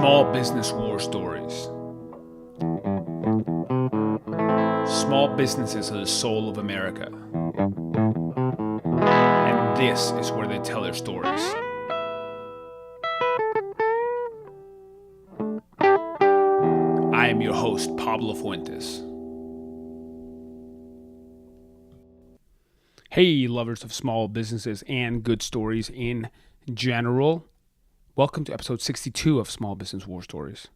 Small business war stories. Small businesses are the soul of America. And this is where they tell their stories. I am your host, Pablo Fuentes. Hey, lovers of small businesses and good stories in general. Welcome to episode 62 of Small Business War Stories.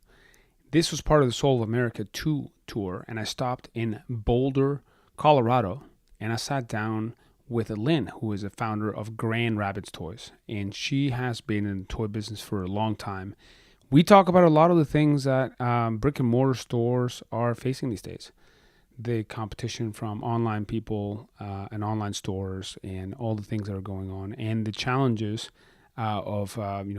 This was part of the Soul of America 2 tour, and I stopped in Boulder, Colorado, and I sat down with Lynn, who is the founder of Grandrabbit toys, and she has been in the toy business for a long time. We talk about a lot of the things that brick and mortar stores are facing these days. The competition from online people and online stores and all the things that are going on, and the challenges of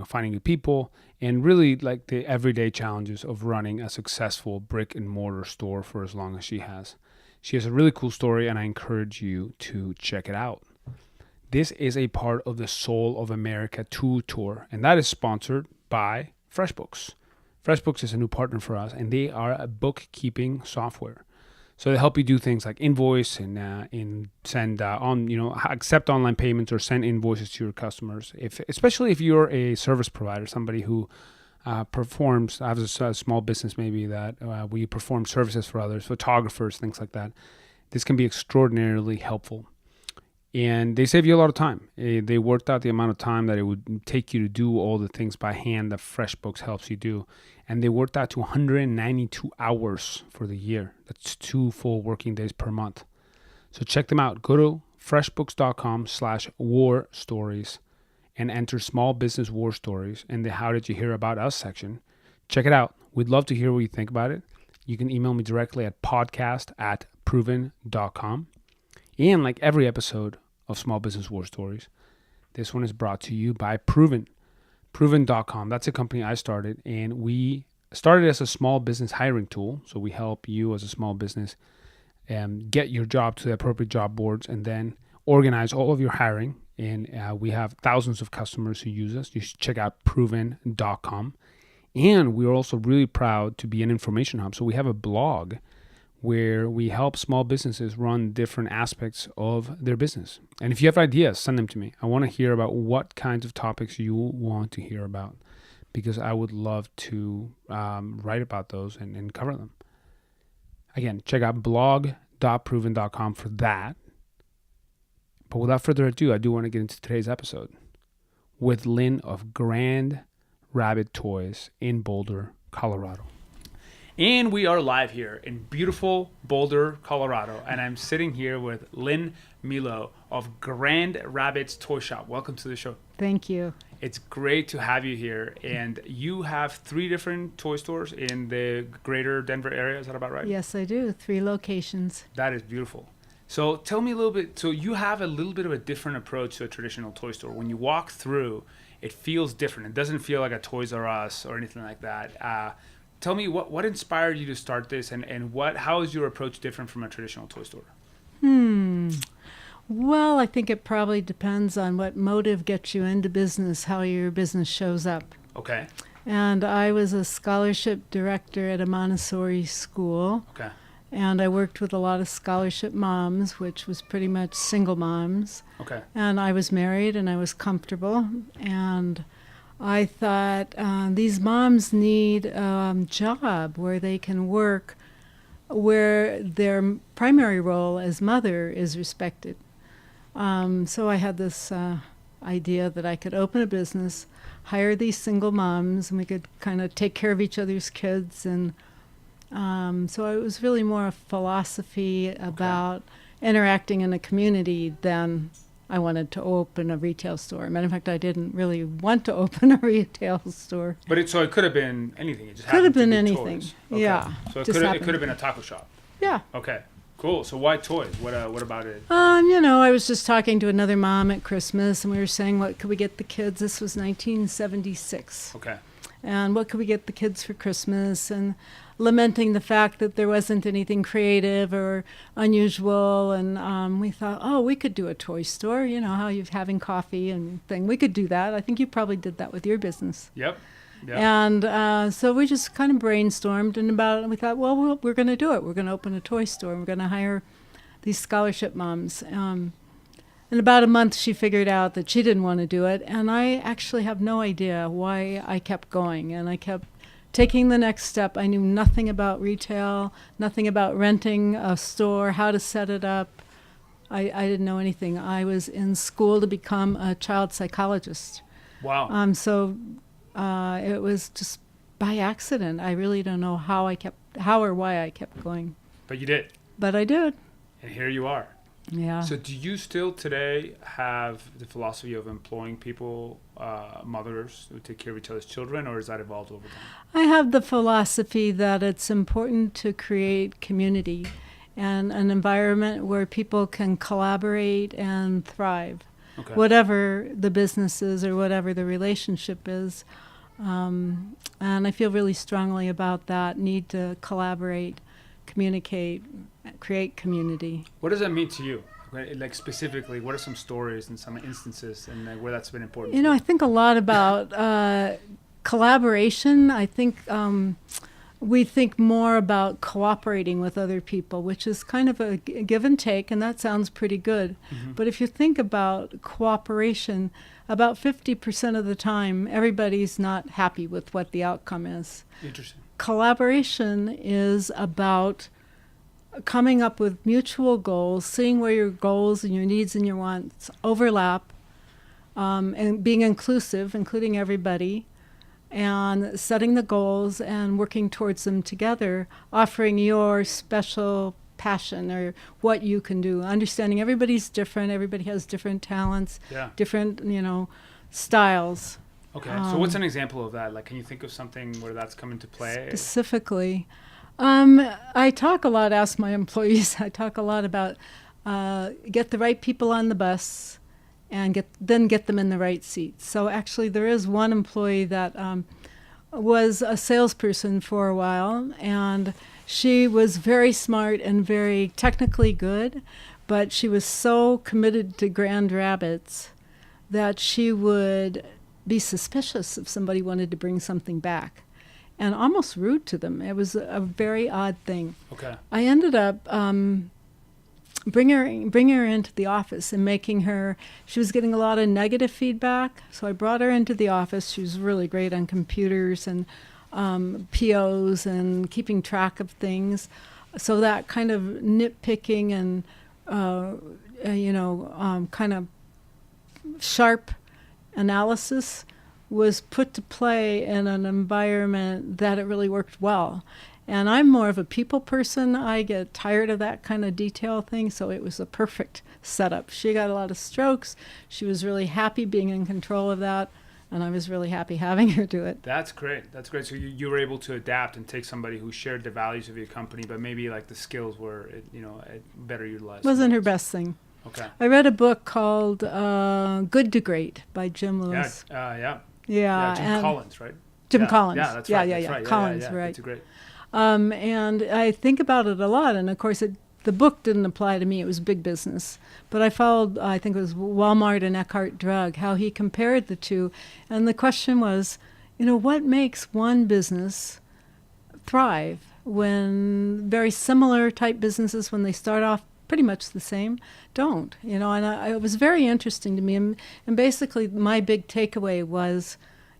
finding new people, and really like the everyday challenges of running a successful brick and mortar store for as long as she has. She has a really cool story, and I encourage you to check it out. This is a part of the Soul of America 2 tour, and that is sponsored by FreshBooks. FreshBooks is a new partner for us, and they are a bookkeeping software. So they help you do things like invoice and send accept online payments or send invoices to your customers. Especially if you're a service provider, somebody who has a small business maybe that where you perform services for others, photographers, things like that. This can be extraordinarily helpful. And they save you a lot of time. They worked out the amount of time that it would take you to do all the things by hand that FreshBooks helps you do. And they worked out to 192 hours for the year. That's 2 full working days per month. So check them out. Go to freshbooks.com/war stories and enter Small Business War Stories in the How Did You Hear About Us section. Check it out. We'd love to hear what you think about it. You can email me directly at podcast@proven.com. And like every episode of Small Business War Stories, this one is brought to you by Proven. Proven.com. That's a company I started, and we started as a small business hiring tool. So we help you as a small business get your job to the appropriate job boards and then organize all of your hiring. And we have thousands of customers who use us. You should check out Proven.com. And we're also really proud to be an information hub. So we have a blog where we help small businesses run different aspects of their business. And if you have ideas, send them to me. I want to hear about what kinds of topics you want to hear about, because I would love to write about those and cover them. Again, check out blog.proven.com for that. But without further ado, I do want to get into today's episode with Lynn of Grandrabbit Toys in Boulder, Colorado. And we are live here in beautiful Boulder, Colorado. And I'm sitting here with Lynne Milot of Grandrabbit Toy Shop. Welcome to the show. Thank you. It's great to have you here. And you have 3 different toy stores in the greater Denver area. Is that about right? Yes, I do. 3 locations. That is beautiful. So tell me a little bit. So you have a little bit of a different approach to a traditional toy store. When you walk through, it feels different. It doesn't feel like a Toys R Us or anything like that. Tell me what inspired you to start this, and how is your approach different from a traditional toy store? Well, I think it probably depends on what motive gets you into business, how your business shows up. Okay. And I was a scholarship director at a Montessori school. Okay. And I worked with a lot of scholarship moms, which was pretty much single moms. Okay. And I was married and I was comfortable. And I thought these moms need a job where they can work, where their primary role as mother is respected. So I had this idea that I could open a business, hire these single moms, and we could kind of take care of each other's kids. And so it was really more a philosophy about interacting in a community than I wanted to open a retail store. Matter of fact, I didn't really want to open a retail store. But it could have been anything. It just could have been to be anything. Toys. Okay. Yeah. So it could have been a taco shop. Yeah. Okay. Cool. So why toys? What about it? I was just talking to another mom at Christmas, and we were saying, what could we get the kids? This was 1976. Okay. And what could we get the kids for Christmas? And lamenting the fact that there wasn't anything creative or unusual. And we thought, we could do a toy store, how you're having coffee and thing. We could do that. I think you probably did that with your business. Yep. Yeah. And so we just kind of brainstormed and we thought, well, we're going to do it. We're going to open a toy store. We're going to hire these scholarship moms. In about a month, she figured out that she didn't want to do it. And I actually have no idea why I kept going. And I kept taking the next step. I knew nothing about retail, nothing about renting a store, how to set it up. I didn't know anything. I was in school to become a child psychologist. Wow. So it was just by accident. I really don't know how or why I kept going. But you did. But I did. And here you are. Yeah. So do you still today have the philosophy of employing people, mothers, who take care of each other's children, or has that evolved over time? I have the philosophy that it's important to create community and an environment where people can collaborate and thrive, Okay. whatever the business is or whatever the relationship is. And I feel really strongly about that need to collaborate, communicate, create community. What does that mean to you? Like specifically, what are some stories and some instances and where that's been important? You know, I think a lot about collaboration. I think we think more about cooperating with other people, which is kind of a give and take, and that sounds pretty good. Mm-hmm. But if you think about cooperation, about 50% of the time, everybody's not happy with what the outcome is. Interesting. Collaboration is about coming up with mutual goals, seeing where your goals and your needs and your wants overlap, and being inclusive, including everybody, and setting the goals and working towards them together, offering your special passion or what you can do, understanding everybody's different, everybody has different talents, Yeah. different, styles. Okay. So what's an example of that? Like, can you think of something where that's come into play? Specifically, I talk a lot, ask my employees, I talk a lot about get the right people on the bus and get them in the right seats. So actually there is one employee that was a salesperson for a while, and she was very smart and very technically good, but she was so committed to Grandrabbits that she would be suspicious if somebody wanted to bring something back, and almost rude to them. It was a very odd thing. Okay. I ended up bring her into the office and making her. She was getting a lot of negative feedback, so I brought her into the office. She was really great on computers and POs and keeping track of things. So that kind of nitpicking and kind of sharp analysis was put to play in an environment that it really worked well. And I'm more of a people person. I get tired of that kind of detail thing, so it was a perfect setup. She got a lot of strokes. She was really happy being in control of that, and I was really happy having her do it. That's great. That's great. So you were able to adapt and take somebody who shared the values of your company, but maybe like the skills were, better utilized. Wasn't her best thing. Okay. I read a book called Good to Great by Jim Lewis. Yeah. Yeah. Jim Collins, right? Jim Yeah. Collins. Yeah, that's right. Yeah. That's right. Collins, yeah. right. That's great. And I think about it a lot. And of course, the book didn't apply to me. It was big business. But I followed, I think it was Walmart and Eckhart Drug, how he compared the two. And the question was, what makes one business thrive when very similar type businesses, when they start off pretty much the same, don't? And it was very interesting to me. And basically, my big takeaway was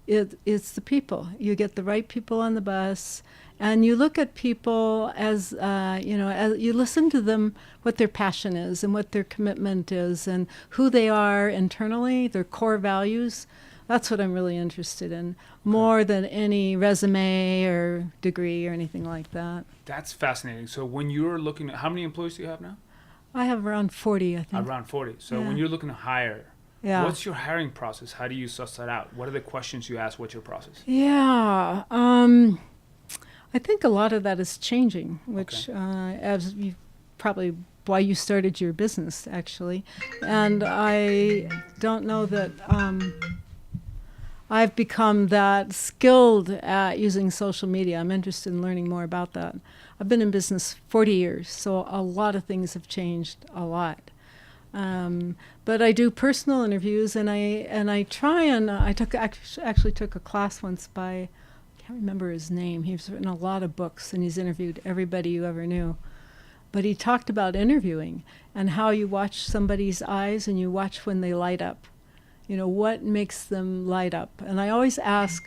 it's the people. You get the right people on the bus. And you look at people as you listen to them, what their passion is and what their commitment is and who they are internally, their core values. That's what I'm really interested in, more than any resume or degree or anything like that. That's fascinating. So when you're looking at, how many employees do you have now? I have around 40, I think. Around 40. So Yeah. when you're looking to hire, Yeah. what's your hiring process? How do you suss that out? What are the questions you ask? What's your process? Yeah. I think a lot of that is changing, which as you probably why you started your business, actually. And I don't know that I've become that skilled at using social media. I'm interested in learning more about that. I've been in business 40 years, so a lot of things have changed a lot. But I do personal interviews, and I try and I actually took a class once by, I can't remember his name. He's written a lot of books, and he's interviewed everybody you ever knew. But he talked about interviewing and how you watch somebody's eyes and you watch when they light up. You know, what makes them light up? And I always ask,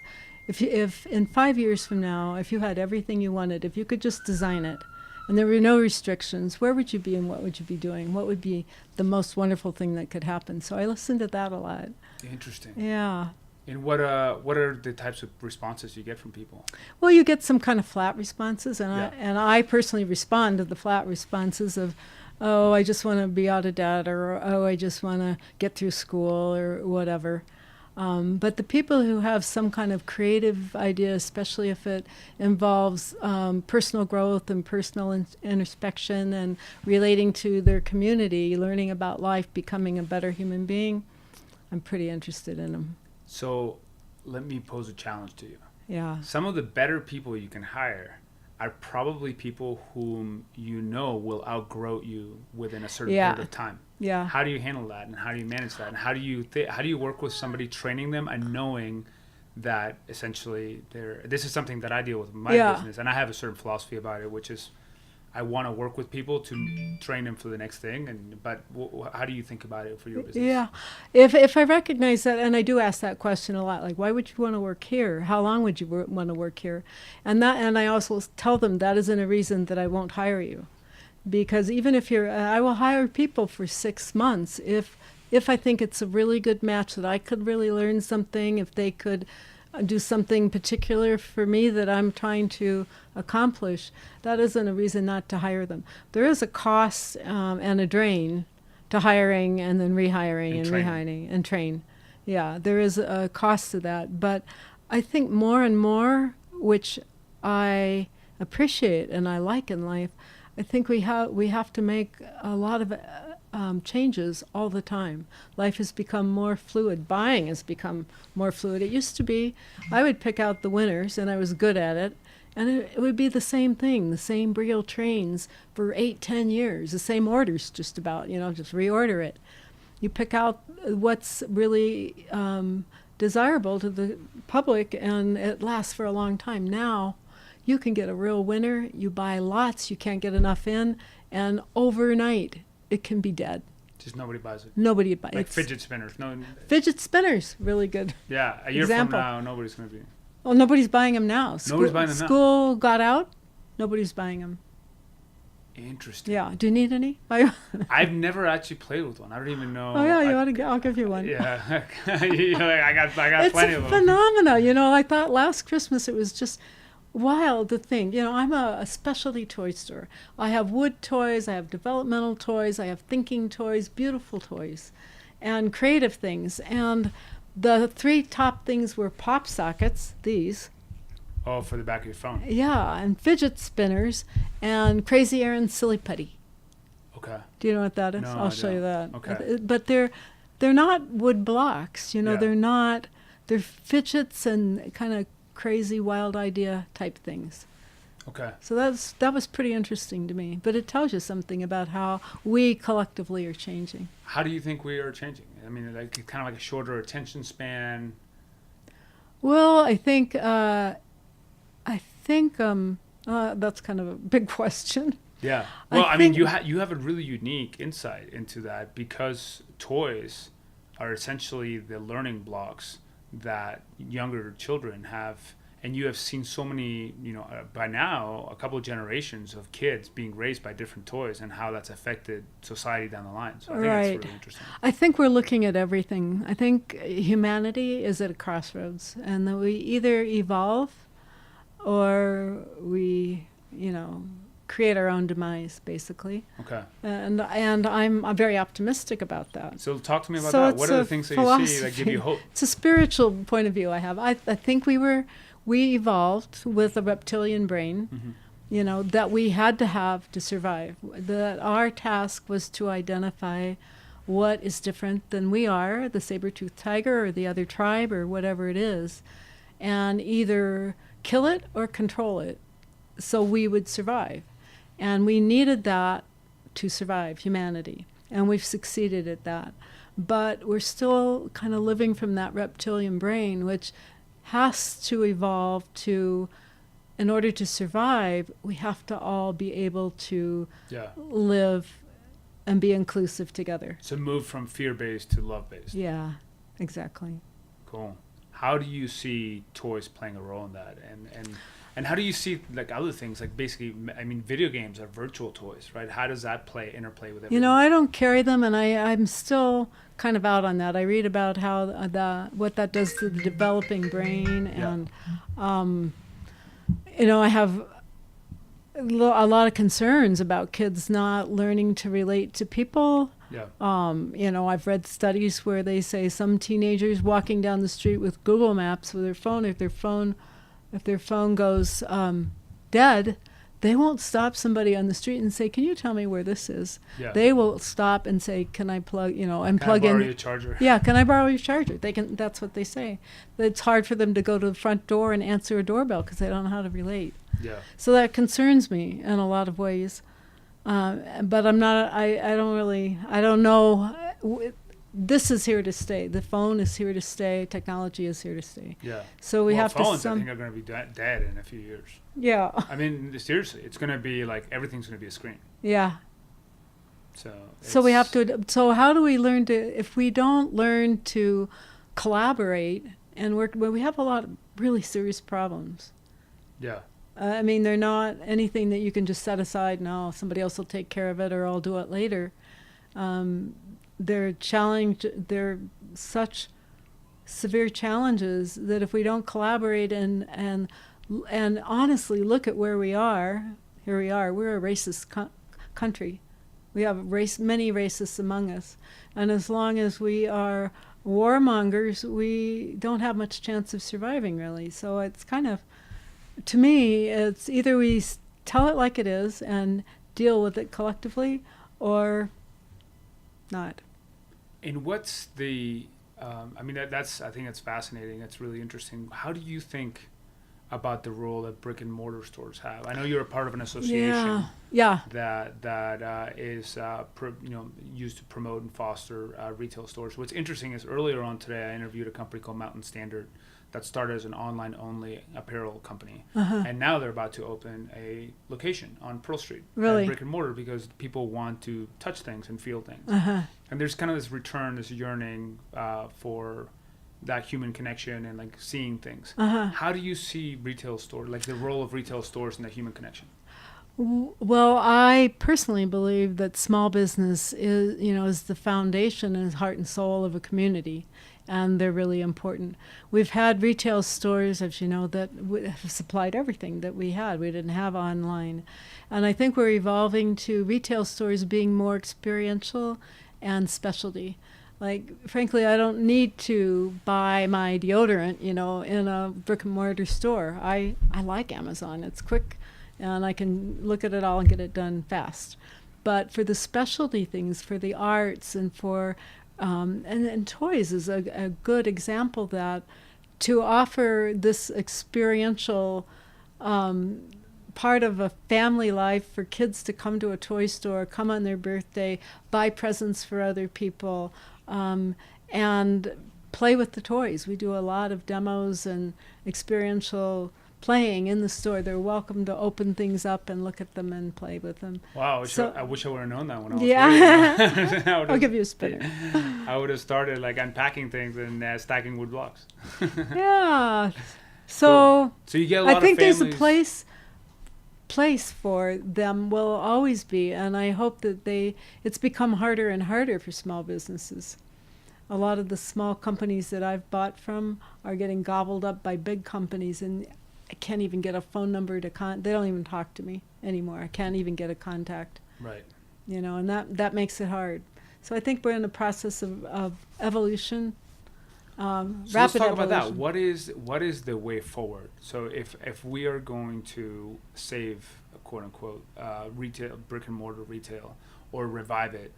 if in 5 years from now, if you had everything you wanted, if you could just design it, and there were no restrictions, where would you be and what would you be doing? What would be the most wonderful thing that could happen? So I listen to that a lot. Interesting. Yeah. And what are the types of responses you get from people? Well, you get some kind of flat responses, and Yeah. I personally respond to the flat responses of, oh, I just want to be out of debt, or oh, I just want to get through school, or whatever. But the people who have some kind of creative idea, especially if it involves personal growth and personal introspection and relating to their community, learning about life, becoming a better human being, I'm pretty interested in them. So let me pose a challenge to you. Yeah. Some of the better people you can hire are probably people whom you know will outgrow you within a certain period of time. Yeah. How do you handle that, and how do you manage that, and how do you work with somebody, training them and knowing that essentially this is something that I deal with in my business, and I have a certain philosophy about it, which is I want to work with people to train them for the next thing. But how do you think about it for your business? Yeah. If I recognize that, and I do ask that question a lot, like, why would you want to work here? How long would you want to work here? And I also tell them that isn't a reason that I won't hire you. Because even if I will hire people for 6 months if I think it's a really good match, that I could really learn something, if they could do something particular for me that I'm trying to accomplish, that isn't a reason not to hire them. There is a cost and a drain to hiring and then rehiring and rehiring and train. Yeah, there is a cost to that. But I think more and more, which I appreciate and I like in life, I think we have to make a lot of changes all the time. Life has become more fluid. Buying has become more fluid. It used to be, I would pick out the winners, and I was good at it, and it would be the same thing, the same Brio trains for 8-10 years, the same orders just about, just reorder it. You pick out what's really desirable to the public, and it lasts for a long time. Now, you can get a real winner, you buy lots, you can't get enough in, and overnight, it can be dead. Just nobody buys it. Nobody buys it. Like fidget spinners. No. Fidget spinners, really good. Yeah, a year from now, nobody's going to be. Well, nobody's buying them now. Nobody's buying them now. School got out, nobody's buying them. Interesting. Yeah. Do you need any? I've never actually played with one. I don't even know. Oh yeah, you want to get? I'll give you one. Yeah, I got plenty of them. It's a phenomenon. I thought last Christmas it was just wild to think. I'm a specialty toy store. I have wood toys, I have developmental toys, I have thinking toys, beautiful toys, and creative things. And the 3 top things were pop sockets, these. Oh, for the back of your phone. Yeah, and fidget spinners, and Crazy Aaron Silly Putty. Okay. Do you know what that is? No, I'll show you that. Okay. But they're not wood blocks. Yeah. They're fidgets and kind of crazy wild idea type things. Okay. So that was pretty interesting to me. But it tells you something about how we collectively are changing. How do you think we are changing? I mean, like kind of like a shorter attention span. Well, I think that's kind of a big question. Yeah. Well, I mean, you have a really unique insight into that, because toys are essentially the learning blocks that younger children have, and you have seen so many, by now, a couple of generations of kids being raised by different toys, and how that's affected society down the line. So I think that's really interesting. I think we're looking at everything. I think humanity is at a crossroads, and that we either evolve or we, create our own demise, basically. Okay. And I'm very optimistic about that. So talk to me about that. What are the things that you see that give you hope? It's a spiritual point of view I have. I think we evolved with a reptilian brain, that we had to have to survive. That our task was to identify what is different than we are, the saber-toothed tiger or the other tribe or whatever it is, and either kill it or control it so we would survive. And we needed that to survive, humanity. and we've succeeded at that. But we're still kind of living from that reptilian brain, which has to evolve to, in order to survive, we have to all be able to live and be inclusive together. So move from fear-based to love-based. Yeah, exactly. Cool. How do you see toys playing a role in that? And how do you see like other things, like basically, I mean, video games are virtual toys, right? How does that interplay with everything? You know, I don't carry them, and I'm still kind of out on that. I read about how what that does to the developing brain, and you know, I have a lot of concerns about kids not learning to relate to people. Yeah. You know, I've read studies where they say some teenagers walking down the street with Google Maps with their phone, if their phone goes dead, they won't stop somebody on the street and say, "Can you tell me where this is?" Yeah. They will stop and say, "Can I plug, you know, and plug in? Can I borrow your charger?" Yeah, can I borrow your charger? They can. That's what they say. It's hard for them to go to the front door and answer a doorbell because they don't know how to relate. Yeah. So that concerns me in a lot of ways. But I'm not. I don't really. I don't know. This is here to stay. The phone is here to stay. Technology is here to stay. Yeah. So we have phones, to. I think, are going to be dead in a few years. Yeah. I mean, seriously, it's going to be like everything's going to be a screen. Yeah. So we have to. So how do we learn to? If we don't learn to collaborate and work, well, we have a lot of really serious problems. Yeah. I mean, they're not anything that you can just set aside. No, somebody else will take care of it, or I'll do it later. They're such severe challenges that if we don't collaborate and honestly look at where we are, here we are. We're a racist country. We have many racists among us, and as long as we are warmongers, we don't have much chance of surviving, really. So it's kind of, to me, it's either we tell it like it is and deal with it collectively, or not. And what's the, I mean, I think that's fascinating. That's really interesting. How do you think about the role that brick and mortar stores have? I know you're a part of an association that is used to promote and foster retail stores. What's interesting is earlier on today, I interviewed a company called Mountain Standard that started as an online-only apparel company. And now they're about to open a location on Pearl Street. Really? Brick and mortar, because people want to touch things and feel things. And there's kind of this return, this yearning for that human connection and like seeing things. How do you see retail store, like the role of retail stores in the human connection? Well, I personally believe that small business is the foundation and heart and soul of a community, and they're really important. We've had retail stores, as you know, that have supplied everything that we had. We didn't have online. And I think we're evolving to retail stores being more experiential and specialty. Like, frankly, I don't need to buy my deodorant, in a brick and mortar store. I like Amazon. It's quick, and I can look at it all and get it done fast. But for the specialty things, for the arts and for and toys is a good example that to offer this experiential part of a family life for kids to come to a toy store, come on their birthday, buy presents for other people, and play with the toys. We do a lot of demos and experiential playing in the store. They're welcome to open things up and look at them and play with them. Wow, I wish I would have known that when I was Yeah. I'll give you a spinner. I would have started like unpacking things and stacking wood blocks. Yeah. So, cool. So you get a lot I think of families. There's a place for them, will always be, and I hope that it's become harder and harder for small businesses. A lot of the small companies that I've bought from are getting gobbled up by big companies, and I can't even get a phone number to they don't even talk to me anymore. I can't even get a contact. Right. And that makes it hard. So I think we're in the process of evolution. So rapid let's talk evolution. about that. What is the way forward? So if we are going to save, quote unquote, retail, brick and mortar retail, or revive it,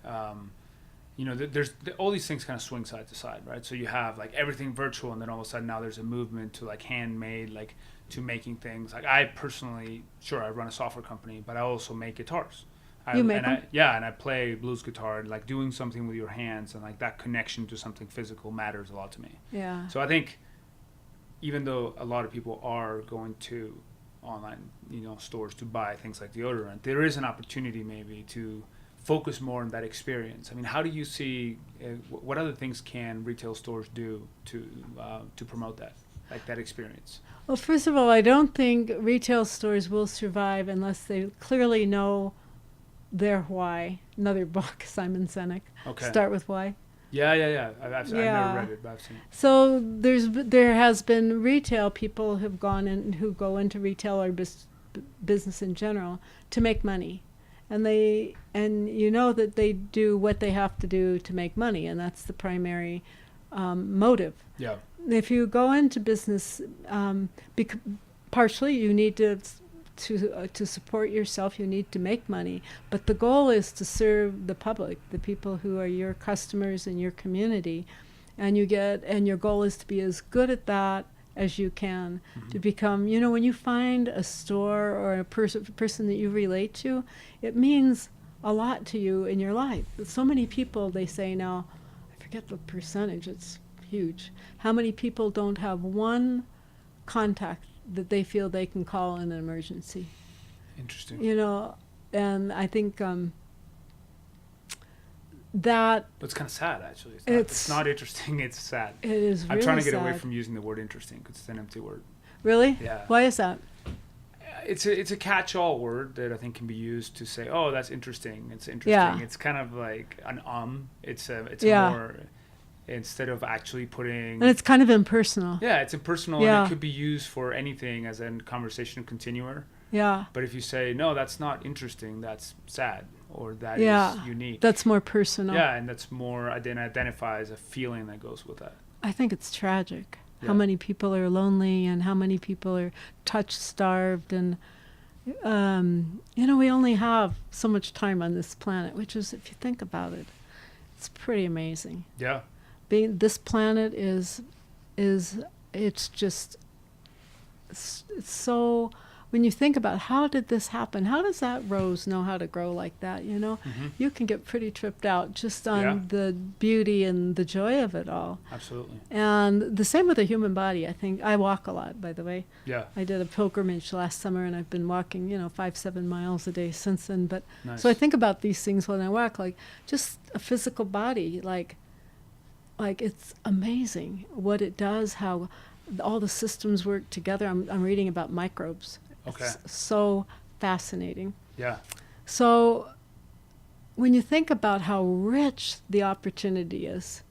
there's all these things kind of swing side to side, right? So you have like everything virtual, and then all of a sudden now there's a movement to like handmade, like to making things. Like I personally, sure, I run a software company, but I also make guitars. You make and them? I play blues guitar, and like doing something with your hands and like that connection to something physical matters a lot to me. Yeah. So I think even though a lot of people are going to online, stores to buy things like deodorant, there is an opportunity maybe to focus more on that experience. I mean, how do you see what other things can retail stores do to promote that, like that experience? Well, first of all, I don't think retail stores will survive unless they clearly know their why. Another book, Simon Sinek. Okay. Start with why. Yeah. I've never read it, but I've seen it. So there has been retail people who go into retail or business in general to make money, and that they do what they have to do to make money, and that's the primary motive. Yeah. If you go into business, partially you need to support yourself, you need to make money, but the goal is to serve the public, the people who are your customers in your community, and your goal is to be as good at that as you can, to become, when you find a store or a person that you relate to, it means a lot to you in your life. So many people, they say now, I forget the percentage, it's huge, how many people don't have one contact that they feel they can call in an emergency. Interesting. And I think that... But it's kind of sad, actually. It's not interesting, it's sad. It is really I'm trying to get sad. away from using the word interesting because it's an empty word. Really? Yeah. Why is that? It's a catch-all word that I think can be used to say, oh, that's interesting. It's interesting. Yeah. It's kind of like an It's a Yeah. more... Instead of actually putting... And it's kind of impersonal. Yeah, it's impersonal, Yeah. and it could be used for anything as a conversation continuer. Yeah. But if you say, no, that's not interesting, that's sad, or that Yeah. is unique. That's more personal. Yeah, and that's more, identifies a feeling that goes with that. I think it's tragic Yeah. how many people are lonely and how many people are touch-starved. And, we only have so much time on this planet, which is, if you think about it, it's pretty amazing. Yeah. This planet is it's just it's so, when you think about how did this happen, how does that rose know how to grow like that, you can get pretty tripped out just on the beauty and the joy of it all. Absolutely. And the same with the human body. I think I walk a lot, by the way. Yeah. I did a pilgrimage last summer, and I've been walking 5-7 miles a day since then. But Nice. So I think about these things when I walk, like just a physical body, like it's amazing what it does, how all the systems work together. I'm reading about microbes. Okay. It's so fascinating. Yeah. So when you think about how rich the opportunity is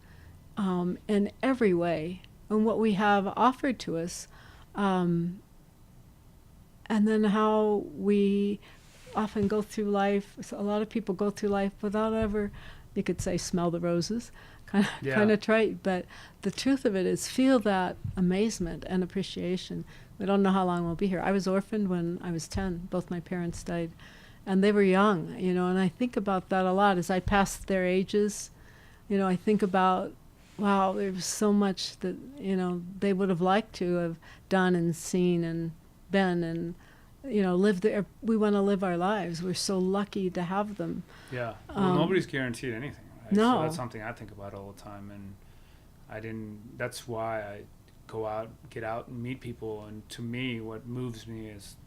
in every way, and what we have offered to us, and then how we often go through life, so a lot of people go through life without ever, you could say, smell the roses. Kind of trite, but the truth of it is feel that amazement and appreciation. We don't know how long we'll be here. I was orphaned when I was 10. Both my parents died, and they were young, and I think about that a lot as I pass their ages. I think about, wow, there was so much that, they would have liked to have done and seen and been and, lived there. We want to live our lives. We're so lucky to have them. Yeah. Well, nobody's guaranteed anything. Right? No. So that's something I think about all the time, and that's why I go out, get out and meet people, and to me what moves me is,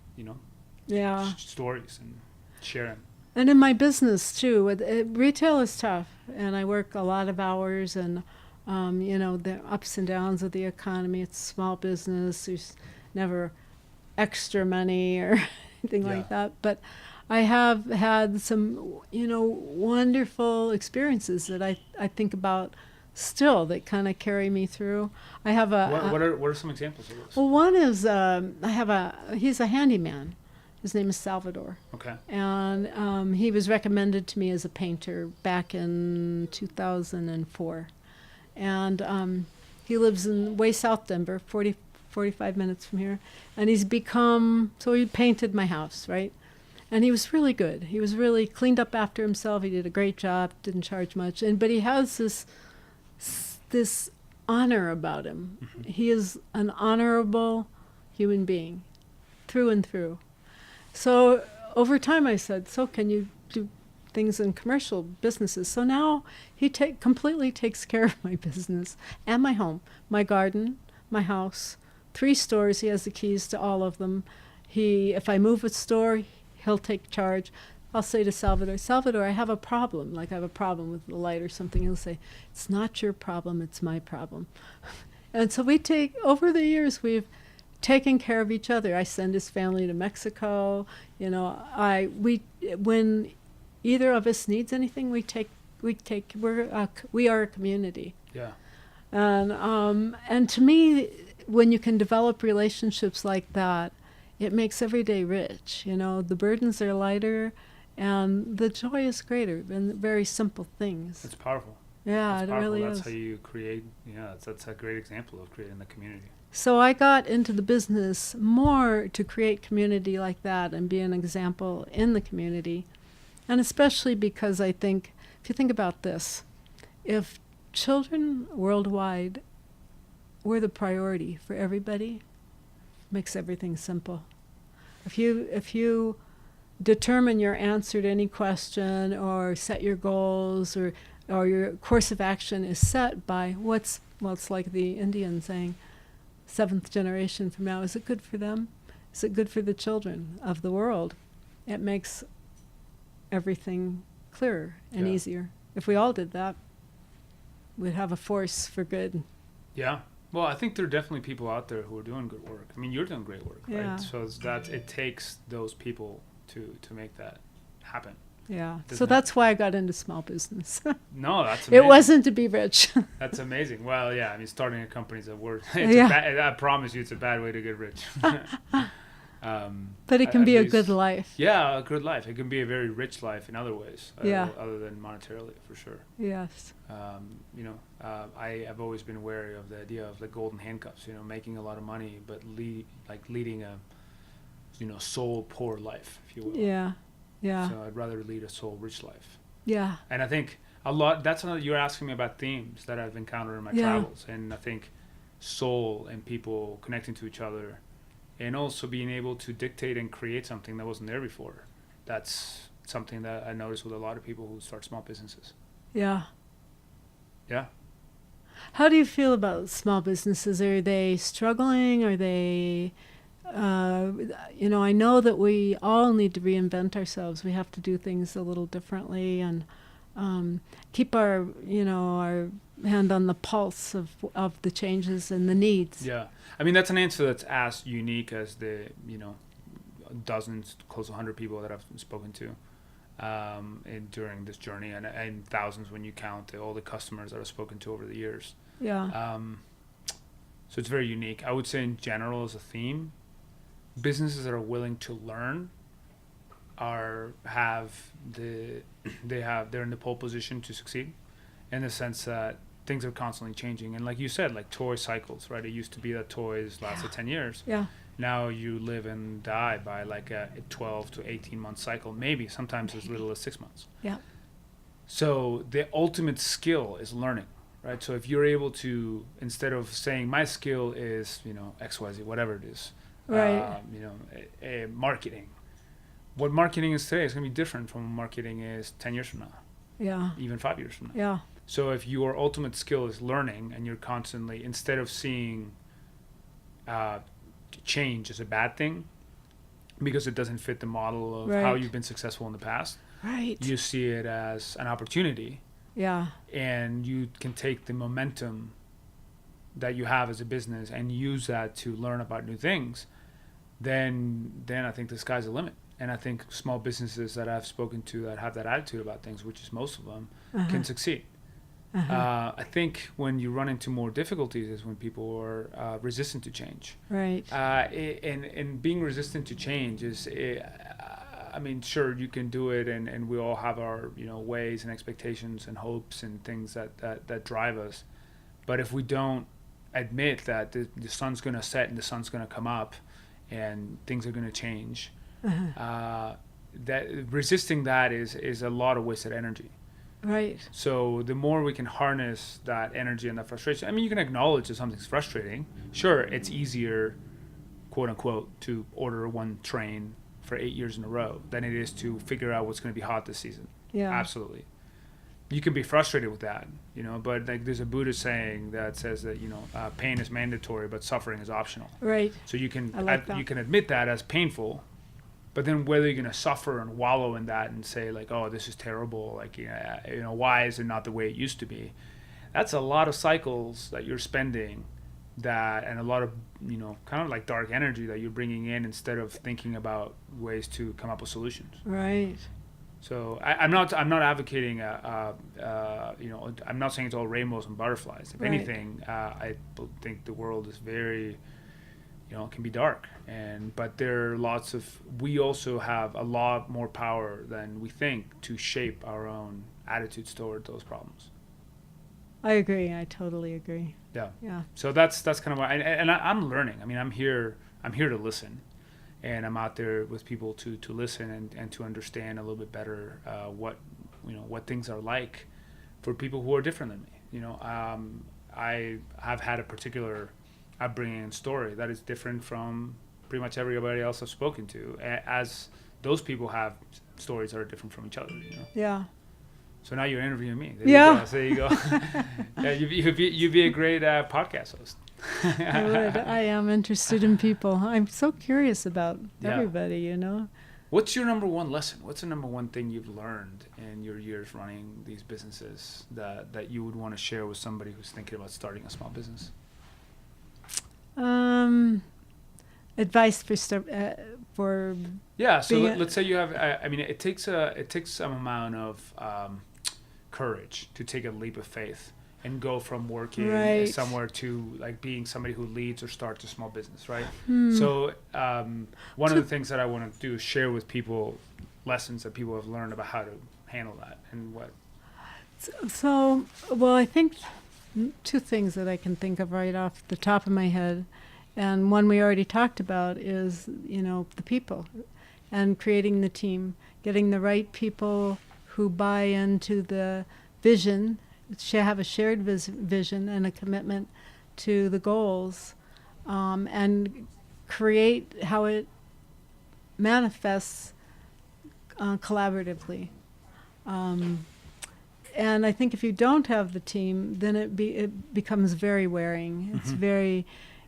stories and sharing. And in my business too, retail is tough, and I work a lot of hours, and the ups and downs of the economy. It's small business. There's never extra money or anything like that. But I have had some, wonderful experiences that I think about still that kind of carry me through. I have What are some examples of those? Well, one is he's a handyman. His name is Salvador. Okay. And he was recommended to me as a painter back in 2004. And he lives in way south Denver, 45 minutes from here. And he painted my house, right? And he was really good. He was really cleaned up after himself. He did a great job, didn't charge much. But he has this honor about him. Mm-hmm. He is an honorable human being, through and through. So over time I said, so can you do things in commercial businesses. So now he completely takes care of my business and my home, my garden, my house, 3 stores. He has the keys to all of them. If I move a store, he'll take charge. I'll say to Salvador, I have a problem. Like I have a problem with the light or something. He'll say, it's not your problem, it's my problem. And so over the years, we've taken care of each other. I send his family to Mexico. You know, when either of us needs anything, we are a community. Yeah. And to me, when you can develop relationships like that, it makes every day rich. You know, the burdens are lighter, and the joy is greater in very simple things. It's powerful. Yeah, it's it powerful. really That's is. how you create. Yeah, that's a great example of creating the community. So I got into the business more to create community like that and be an example in the community. And especially because I think, if you think about this, if children worldwide were the priority for everybody, it makes everything simple. If you determine your answer to any question or set your goals or your course of action is set by it's like the Indian saying, 7th generation from now, is it good for them? Is it good for the children of the world? It makes everything clearer and easier. If we all did that, we'd have a force for good. Yeah. Well, I think there are definitely people out there who are doing good work. I mean, you're doing great work, right? So it takes those people to make that happen. Yeah. So that's why I got into small business. No, that's amazing. It wasn't to be rich. That's amazing. Well, yeah, I mean, starting a company is a word. I promise you, it's a bad way to get rich. But it can be a good life. Yeah, a good life. It can be a very rich life in other ways, other than monetarily, for sure. Yes. I have always been wary of the idea of the golden handcuffs. You know, making a lot of money, but leading a, soul poor life, if you will. Yeah. Yeah. So I'd rather lead a soul rich life. Yeah. And I think that's another, you're asking me about themes that I've encountered in my travels. And I think soul and people connecting to each other and also being able to dictate and create something that wasn't there before. That's something that I notice with a lot of people who start small businesses. Yeah. Yeah. How do you feel about small businesses? Are they struggling? Are they... I know that we all need to reinvent ourselves. We have to do things a little differently and keep our hand on the pulse of the changes and the needs. Yeah. I mean, that's an answer that's as unique as the, dozens, close to 100 people that I've spoken to during this journey and thousands when you count all the customers that I've spoken to over the years. Yeah. So it's very unique. I would say in general as a theme, businesses that are willing to learn they're in the pole position to succeed, in the sense that things are constantly changing. And like you said, like toy cycles, right? It used to be that toys lasted 10 years. Yeah. Now you live and die by like a 12 to 18 month cycle, maybe sometimes as little as 6 months. Yeah. So the ultimate skill is learning, right? So if you're able to, instead of saying my skill is, XYZ, whatever it is, right. Marketing. What marketing is today is going to be different from what marketing is 10 years from now. Yeah. Even 5 years from now. Yeah. So if your ultimate skill is learning and you're constantly, instead of seeing change as a bad thing because it doesn't fit the model of how you've been successful in the past, right, you see it as an opportunity. Yeah. And you can take the momentum that you have as a business and use that to learn about new things, then I think the sky's the limit. And I think small businesses that I've spoken to that have that attitude about things, which is most of them, can succeed. I think when you run into more difficulties is when people are resistant to change. Right. And being resistant to change is, sure, you can do it, and we all have our ways and expectations and hopes and things that drive us. But if we don't admit that the sun's going to set and the sun's going to come up and things are going to change, that resisting that is a lot of wasted energy. Right. So the more we can harness that energy and that frustration, I mean, you can acknowledge that something's frustrating. Sure, it's easier, quote unquote, to order one train for 8 years in a row than it is to figure out what's going to be hot this season. Yeah. Absolutely. You can be frustrated with that, but like there's a Buddhist saying that says that, pain is mandatory, but suffering is optional. Right. So you can, I like that. you can admit that as painful, but then whether you're going to suffer and wallow in that and say like, oh, this is terrible. Like, why is it not the way it used to be? That's a lot of cycles that you're spending and a lot of, kind of like dark energy that you're bringing in instead of thinking about ways to come up with solutions. Right. So I'm not advocating, I'm not saying it's all rainbows and butterflies. If Right. anything, I think the world is very, can be dark. But there are we also have a lot more power than we think to shape our own attitudes toward those problems. I agree. I totally agree. Yeah. Yeah. So that's kind of why, I'm learning. I mean, I'm here to listen. And I'm out there with people to listen and to understand a little bit better what things are like for people who are different than me. I have had a particular upbringing and story that is different from pretty much everybody else I've spoken to, as those people have stories that are different from each other. Yeah. So now you're interviewing me. There you go. Yeah, you'd be a great podcast host. I would. I am interested in people. I'm so curious about everybody, What's your number one lesson? What's the number one thing you've learned in your years running these businesses that you would want to share with somebody who's thinking about starting a small business? Advice for yeah. So let's say you have. It takes some amount of courage to take a leap of faith and go from working somewhere to like being somebody who leads or starts a small business, right? So one of the things that I want to do is share with people lessons that people have learned about how to handle that and what. So, well, I think two things that I can think of right off the top of my head, and one we already talked about is, the people and creating the team, getting the right people who buy into the vision, have a shared vision and a commitment to the goals, and create how it manifests collaboratively. And I think if you don't have the team, then it becomes very wearing. It's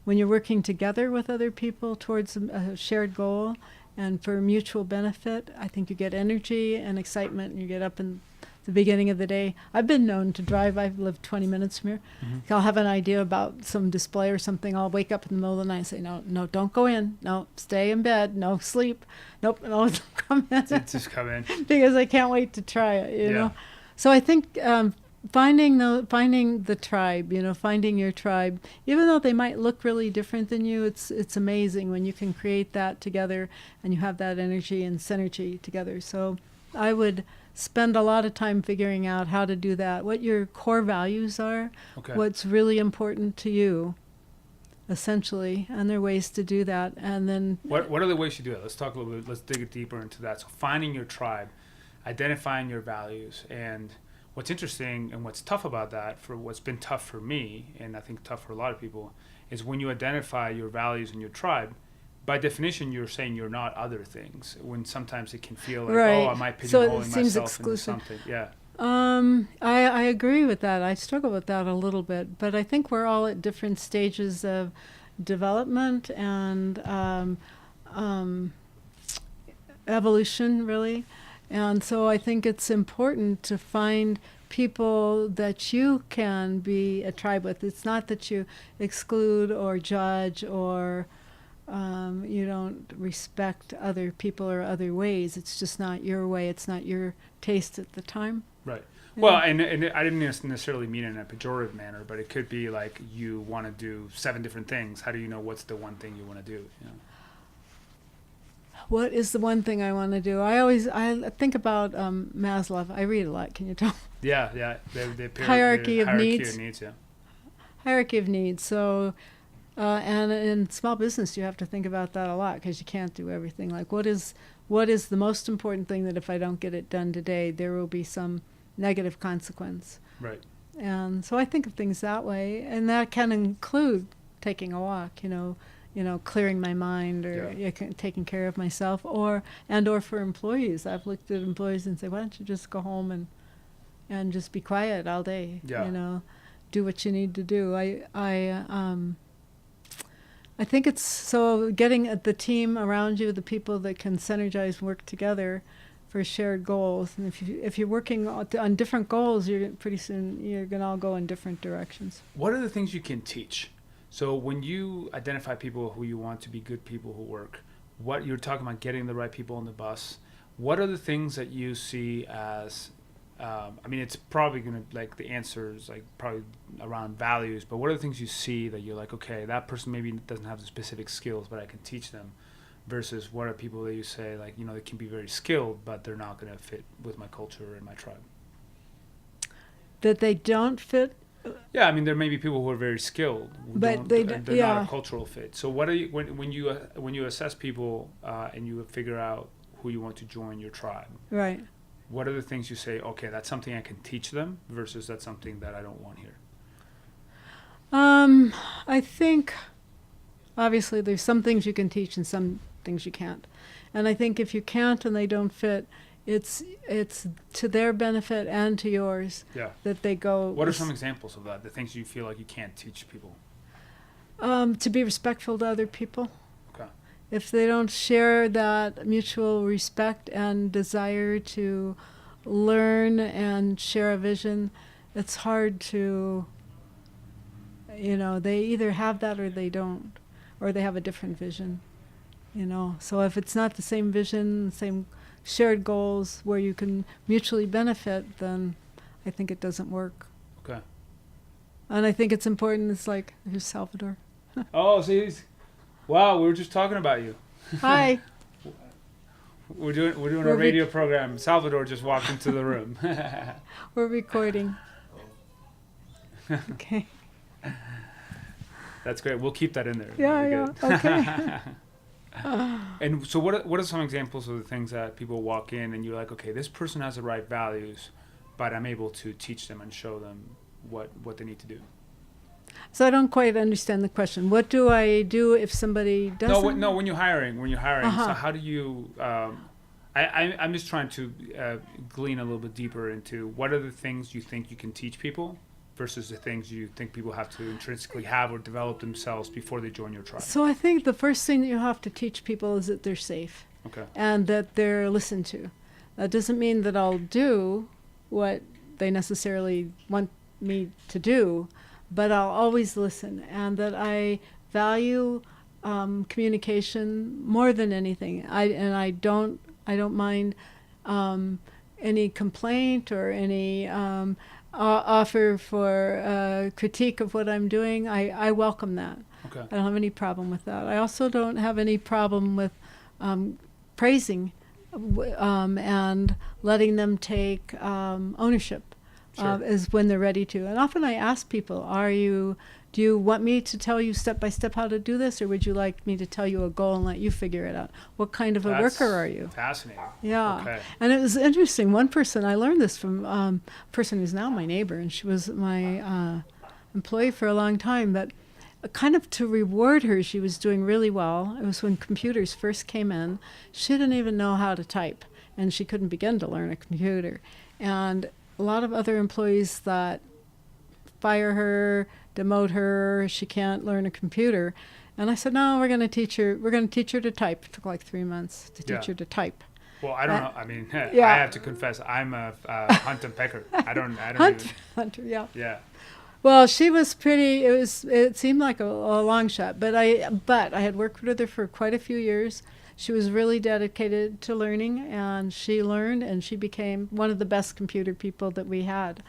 when you're working together with other people towards a shared goal and for mutual benefit, I think you get energy and excitement, and you get up in the beginning of the day. I've been known to drive. I've lived 20 minutes from here. I'll have an idea about some display or something. I'll wake up in the middle of the night and say, no, don't go in. No, stay in bed. No, sleep. Nope, no, don't come in. Just come in. Because I can't wait to try it, you know. So I think finding the tribe, finding your tribe, even though they might look really different than you, it's amazing when you can create that together and you have that energy and synergy together. So I would spend a lot of time figuring out how to do that, what your core values are, what's really important to you, essentially, and there are ways to do that. And then what are the ways you do it? Let's talk a little bit. Let's dig it deeper into that. So finding your tribe, identifying your values, and what's interesting and what's tough about that, for what's been tough for me, and I think tough for a lot of people, is when you identify your values and your tribe, by definition, you're saying you're not other things, when sometimes it can feel like, oh, I might pigeonholing myself into something. Yeah. I agree with that. I struggle with that a little bit, but I think we're all at different stages of development and evolution, really. And so I think it's important to find people that you can be a tribe with. It's not that you exclude or judge or you don't respect other people or other ways. It's just not your way. It's not your taste at the time. Right. Yeah. Well, and I didn't necessarily mean it in a pejorative manner, but it could be like you want to do 7 different things. How do you know what's the one thing you want to do? What is the one thing I want to do? I think about Maslow. I read a lot. Can you tell? Yeah. Hierarchy of needs. Yeah. Hierarchy of needs. So, and in small business, you have to think about that a lot because you can't do everything. Like, what is the most important thing that if I don't get it done today, there will be some negative consequence. Right. And so I think of things that way, and that can include taking a walk. clearing my mind or taking care of myself, or for employees. I've looked at employees and say, why don't you just go home and just be quiet all day? Do what you need to do. I think it's so getting the team around you, the people that can synergize, work together for shared goals. And if you're working on different goals, pretty soon you're going to all go in different directions. What are the things you can teach? So when you identify people who you want to be good people who work, what you're talking about getting the right people on the bus, what are the things that you see as, it's probably going to, like, the answer is like probably around values, but what are the things you see that you're like, okay, that person maybe doesn't have the specific skills, but I can teach them, versus what are people that you say, like, they can be very skilled, but they're not going to fit with my culture and my tribe? That they don't fit? Yeah, there may be people who are very skilled, but they're not a cultural fit. So what are you, when you assess people and you figure out who you want to join your tribe? Right. What are the things you say, okay, that's something I can teach them, versus that's something that I don't want here? I think, obviously, there's some things you can teach and some things you can't. And I think if you can't and they don't fit, it's to their benefit and to yours that they go. What are some examples of that, the things you feel like you can't teach people? To be respectful to other people. Okay. If they don't share that mutual respect and desire to learn and share a vision, it's hard to, they either have that or they don't, or they have a different vision, So if it's not the same vision, same shared goals where you can mutually benefit, then I think it doesn't work. Okay. And I think it's important. It's like, here's Salvador. Oh, see, wow, we were just talking about you. Hi. We're doing a radio program. Salvador just walked into the room. We're recording. Okay. That's great. We'll keep that in there. Yeah. Okay. And so what are some examples of the things that people walk in and you're like, okay, this person has the right values, but I'm able to teach them and show them what they need to do? So I don't quite understand the question. What do I do if somebody doesn't? No. When you're hiring, so how do you? I'm just trying to glean a little bit deeper into what are the things you think you can teach people versus the things you think people have to intrinsically have or develop themselves before they join your tribe. So I think the first thing that you have to teach people is that they're safe. Okay. And that they're listened to. That doesn't mean that I'll do what they necessarily want me to do, but I'll always listen, and that I value communication more than anything. I don't mind any complaint or any offer for critique of what I'm doing. I welcome that. Okay. I don't have any problem with that. I also don't have any problem with praising and letting them take ownership. Sure. Is when they're ready to. And often I ask people, do you want me to tell you step by step how to do this, or would you like me to tell you a goal and let you figure it out? What kind of a worker are you? Fascinating. Yeah. Okay. And it was interesting. One person, I learned this from a person who's now my neighbor, and she was my employee for a long time, but kind of to reward her, she was doing really well. It was when computers first came in. She didn't even know how to type, and she couldn't begin to learn a computer. And a lot of other employees thought, fire her, demote her, she can't learn a computer. And I said, no, we're going to teach her to type. It took like 3 months to teach her to type. Well, I don't know. I mean, I have to confess, I'm a hunt and pecker. I don't Hunter, yeah. Yeah. Well, she was pretty. It seemed like a long shot, but I had worked with her for quite a few years. She was really dedicated to learning, and she learned, and she became one of the best computer people that we had.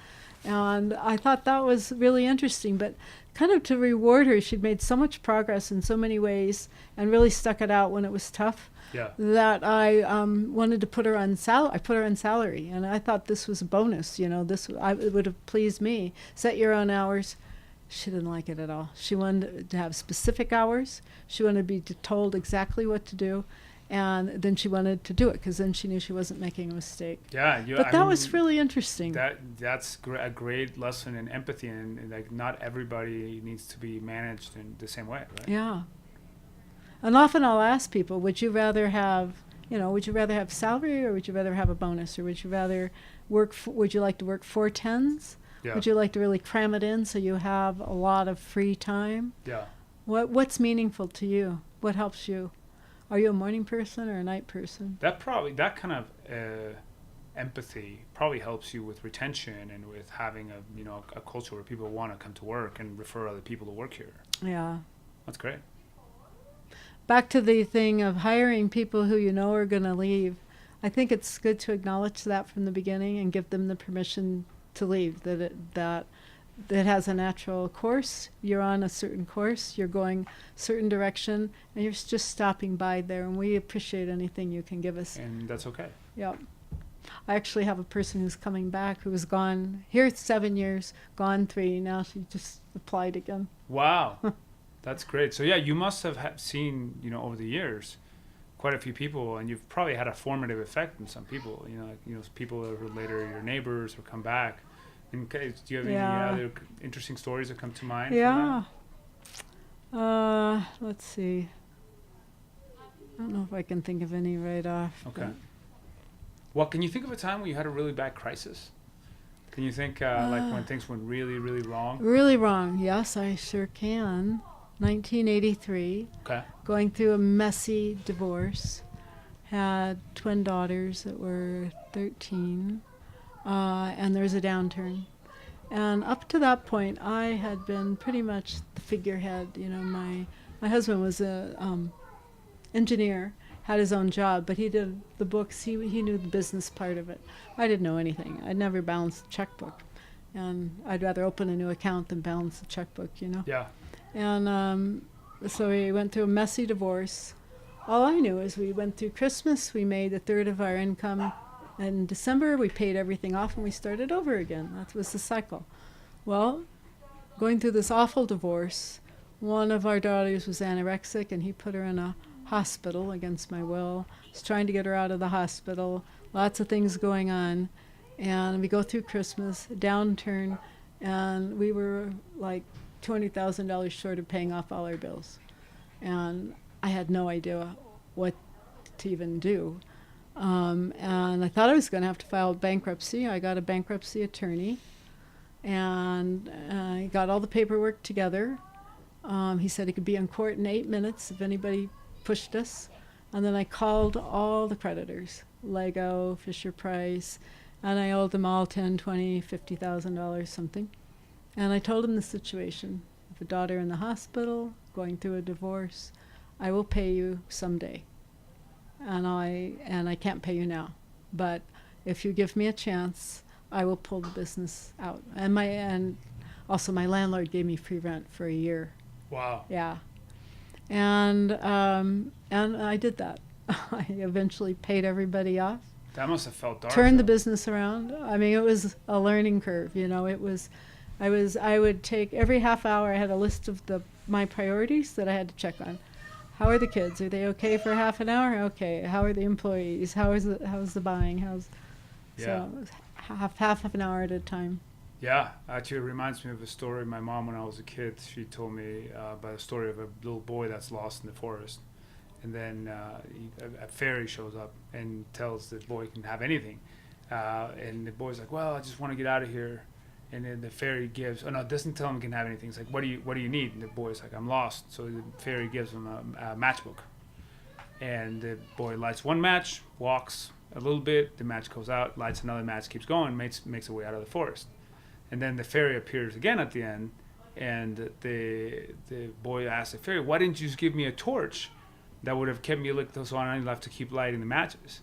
And I thought that was really interesting, but kind of to reward her, she'd made so much progress in so many ways and really stuck it out when it was tough. Yeah. That I wanted to put her on salary. I put her on salary, and I thought this was a bonus. It would have pleased me. Set your own hours. She didn't like it at all. She wanted to have specific hours. She wanted to be told exactly what to do, and then she wanted to do it because then she knew she wasn't making a mistake. Yeah, but that was really interesting. That's a great lesson in empathy, and like not everybody needs to be managed in the same way, right? Yeah. And often I'll ask people, would you rather have salary, or would you rather have a bonus, or would you rather would you like to work 4 10s? Yeah. Would you like to really cram it in so you have a lot of free time? Yeah. What's meaningful to you? What helps you? Are you a morning person or a night person? That kind of empathy probably helps you with retention and with having a culture where people want to come to work and refer other people to work here. Yeah. That's great. Back to the thing of hiring people who you know are going to leave. I think it's good to acknowledge that from the beginning and give them the permission to leave, that it has a natural course. You're on a certain course, you're going certain direction, and you're just stopping by there, and we appreciate anything you can give us. And that's okay. Yeah. I actually have a person who's coming back who was gone here 7 years, gone 3. Now she just applied again. Wow. That's great. So yeah, you must have seen, over the years, quite a few people, and you've probably had a formative effect on some people. People that are later your neighbors or come back. Do you have any other interesting stories that come to mind? Yeah. Let's see. I don't know if I can think of any right off. Okay. Well, can you think of a time when you had a really bad crisis? Can you think like when things went really, really wrong? Really wrong. Yes, I sure can. 1983. Okay. Going through a messy divorce. Had twin daughters that were 13. And there was a downturn. And up to that point, I had been pretty much the figurehead. My husband was a engineer, had his own job, but he did the books. He knew the business part of it. I didn't know anything. I'd never balanced a checkbook. And I'd rather open a new account than balance a checkbook, Yeah. And so we went through a messy divorce. All I knew is we went through Christmas. We made a third of our income. In December, we paid everything off and we started over again. That was the cycle. Well, going through this awful divorce, one of our daughters was anorexic and he put her in a hospital against my will. Was trying to get her out of the hospital. Lots of things going on. And we go through Christmas, downturn, and we were like $20,000 short of paying off all our bills. And I had no idea what to even do. And I thought I was going to have to file bankruptcy. I got a bankruptcy attorney, and I got all the paperwork together. He said he could be in court in 8 minutes if anybody pushed us. And then I called all the creditors, Lego, Fisher-Price, and I owed them all $10,000, $20,000, $50,000 something. And I told them the situation. If a daughter in the hospital, going through a divorce, I will pay you someday. And I can't pay you now. But if you give me a chance, I will pull the business out. And also my landlord gave me free rent for a year. Wow. Yeah. And I did that. I eventually paid everybody off. That must have felt dark. Turned the business around. I mean, it was a learning curve. I would take every half hour. I had a list of my priorities that I had to check on. How are the kids? Are they okay for half an hour? Okay. How are the employees? How's the buying? So half of an hour at a time. Yeah, actually, it reminds me of a story. My mom, when I was a kid, she told me about a story of a little boy that's lost in the forest, and then a fairy shows up and tells the boy he can have anything, and the boy's like, "Well, I just want to get out of here." And then the fairy doesn't tell him he can have anything. It's like, what do you need? And the boy's like, I'm lost. So the fairy gives him a matchbook. And the boy lights one match, walks a little bit, the match goes out, lights another match, keeps going, makes a way out of the forest. And then the fairy appears again at the end, and the boy asks the fairy, why didn't you just give me a torch? That would have kept me lit so I only have to keep lighting the matches.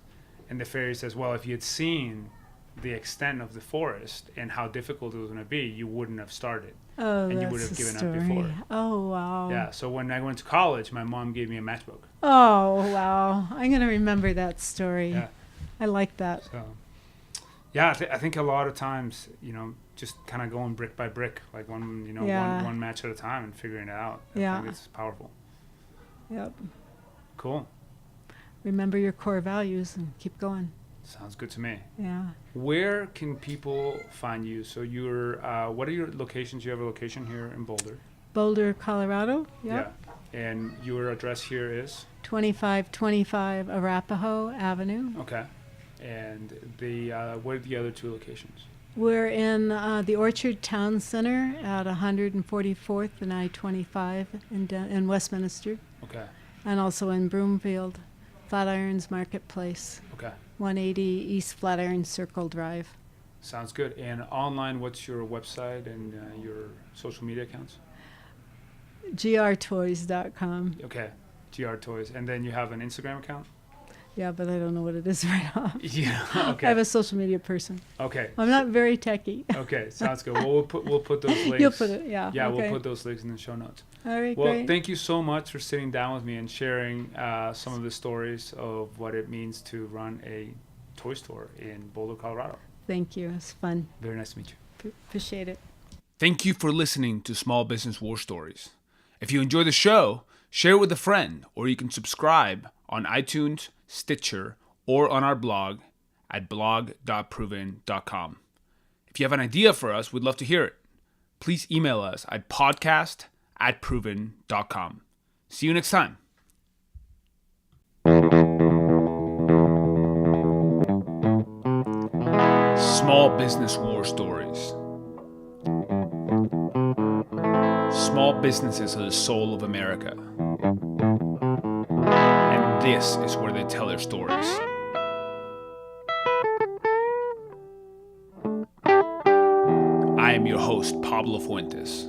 And the fairy says, well, if you had seen the extent of the forest and how difficult it was going to be, you wouldn't have started. Oh, and that's you would have the given story. up before. Oh, wow. Yeah, so when I went to college, my mom gave me a matchbook. Oh, wow. I'm going to remember that story. Yeah. I like that. So, yeah, I think a lot of times, just kind of going brick by brick, like one match at a time and figuring it out. I think it's powerful. Yep. Cool. Remember your core values and keep going. Sounds good to me. Yeah. Where can people find you? So what are your locations? You have a location here in Boulder. Boulder, Colorado. Yep. Yeah. And your address here is? 2525 Arapahoe Avenue. Okay. And what are the other two locations? We're in the Orchard Town Center at 144th and I-25 in Westminster. Okay. And also in Broomfield, Flatirons Marketplace. Okay. 180 East Flatiron Circle Drive. Sounds good. And online, what's your website and your social media accounts? grtoys.com. Okay. GR Toys. And then you have an Instagram account? Yeah, but I don't know what it is right off. Yeah. Okay. I'm a social media person. Okay. I'm not very techie. Okay. Sounds good. Well, we'll put those links. You'll put it, yeah. Yeah, okay. we'll put those links in the show notes. All right, Well, great. thank you so much for sitting down with me and sharing some of the stories of what it means to run a toy store in Boulder, Colorado. Thank you. It's fun. Very nice to meet you. Appreciate it. Thank you for listening to Small Business War Stories. If you enjoy the show, share it with a friend, or you can subscribe on iTunes, Stitcher, or on our blog at blog.proven.com. If you have an idea for us, we'd love to hear it. Please email us at podcast@proven.com. See you next time. Small Business War Stories. Small businesses are the soul of America. And this is where they tell their stories. I am your host, Pablo Fuentes.